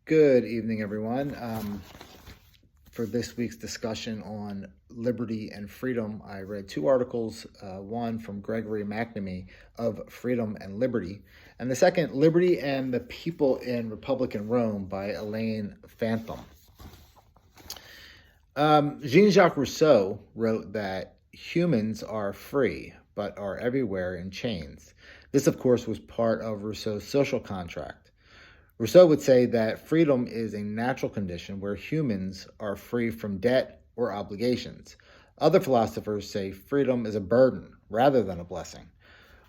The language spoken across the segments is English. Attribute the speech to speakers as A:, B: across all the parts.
A: Good evening, everyone. For this week's discussion on liberty and freedom, I read two articles, one from Gregory McNamee of Freedom and Liberty, and the second, Liberty and the People in Republican Rome by Elaine Fantham. Jean-Jacques Rousseau wrote that humans are free, but are everywhere in chains. This, of course, was part of Rousseau's social contract. Rousseau would say that freedom is a natural condition where humans are free from debt or obligations. Other philosophers say freedom is a burden rather than a blessing.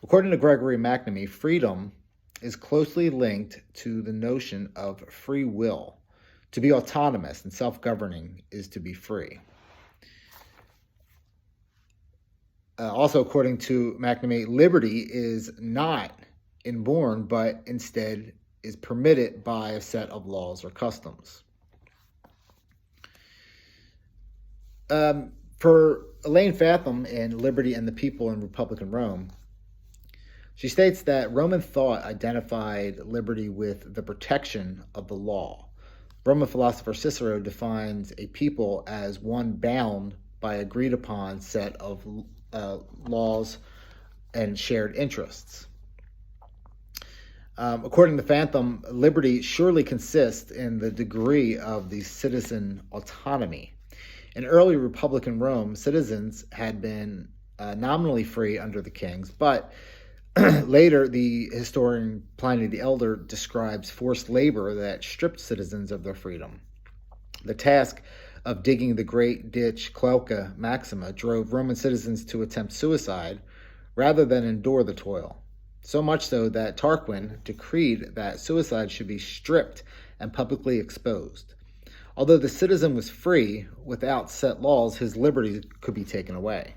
A: According to Gregory McNamee, freedom is closely linked to the notion of free will. To be autonomous and self-governing is to be free. Also, according to McNamee, liberty is not inborn, but instead is permitted by a set of laws or customs. For Elaine Fantham in Liberty and the People in Republican Rome, she states that Roman thought identified liberty with the protection of the law. Roman philosopher Cicero defines a people as one bound by agreed upon set of laws and shared interests. According to Fantham, liberty surely consists in the degree of the citizen autonomy. In early Republican Rome, citizens had been nominally free under the kings, but later the historian Pliny the Elder describes forced labor that stripped citizens of their freedom. The task of digging the great ditch Cloaca Maxima drove Roman citizens to attempt suicide rather than endure the toil. So much so that Tarquin decreed that suicide should be stripped and publicly exposed. Although the citizen was free, without set laws, his liberty could be taken away.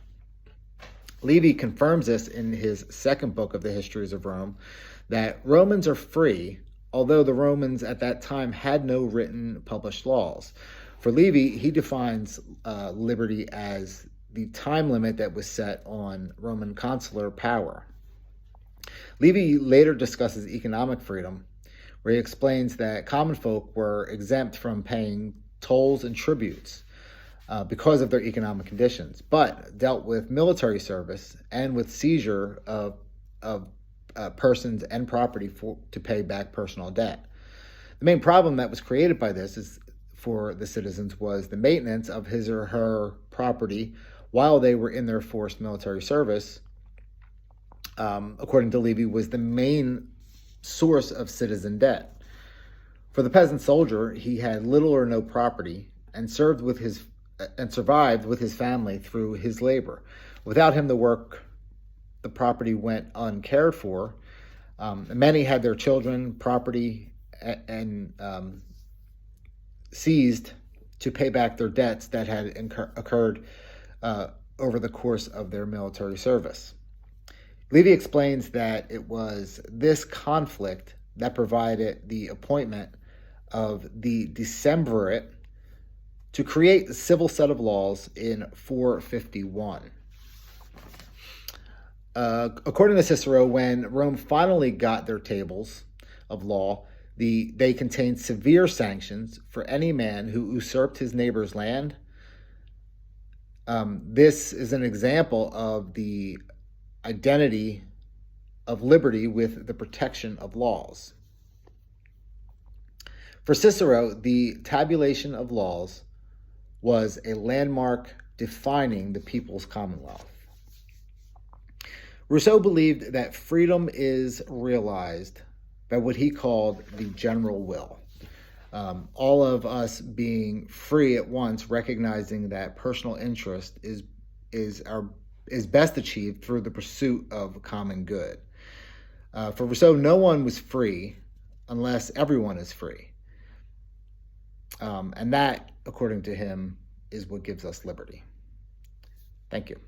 A: Livy confirms this in his second book of the Histories of Rome, that Romans are free, although the Romans at that time had no written published laws. For Livy, he defines liberty as the time limit that was set on Roman consular power. Livy later discusses economic freedom, where he explains that common folk were exempt from paying tolls and tributes because of their economic conditions, but dealt with military service and with seizure of persons and property to pay back personal debt. The main problem that was created by this for the citizens was the maintenance of his or her property while they were in their forced military service. According to Livy, was the main source of citizen debt. For the peasant soldier, he had little or no property and survived with his family through his labor. Without him, the property went uncared for. Many had their children, property, and seized to pay back their debts that had occurred over the course of their military service. Livy explains that it was this conflict that provided the appointment of the decemvirate to create the civil set of laws in 451. According to Cicero, when Rome finally got their tables of law, they contained severe sanctions for any man who usurped his neighbor's land. This is an example of the identity of liberty with the protection of laws. For Cicero, the tabulation of laws was a landmark defining the people's commonwealth. Rousseau believed that freedom is realized by what he called the general will. All of us being free at once, recognizing that personal interest is best achieved through the pursuit of common good. For Rousseau, no one was free unless everyone is free. And that, according to him, is what gives us liberty. Thank you.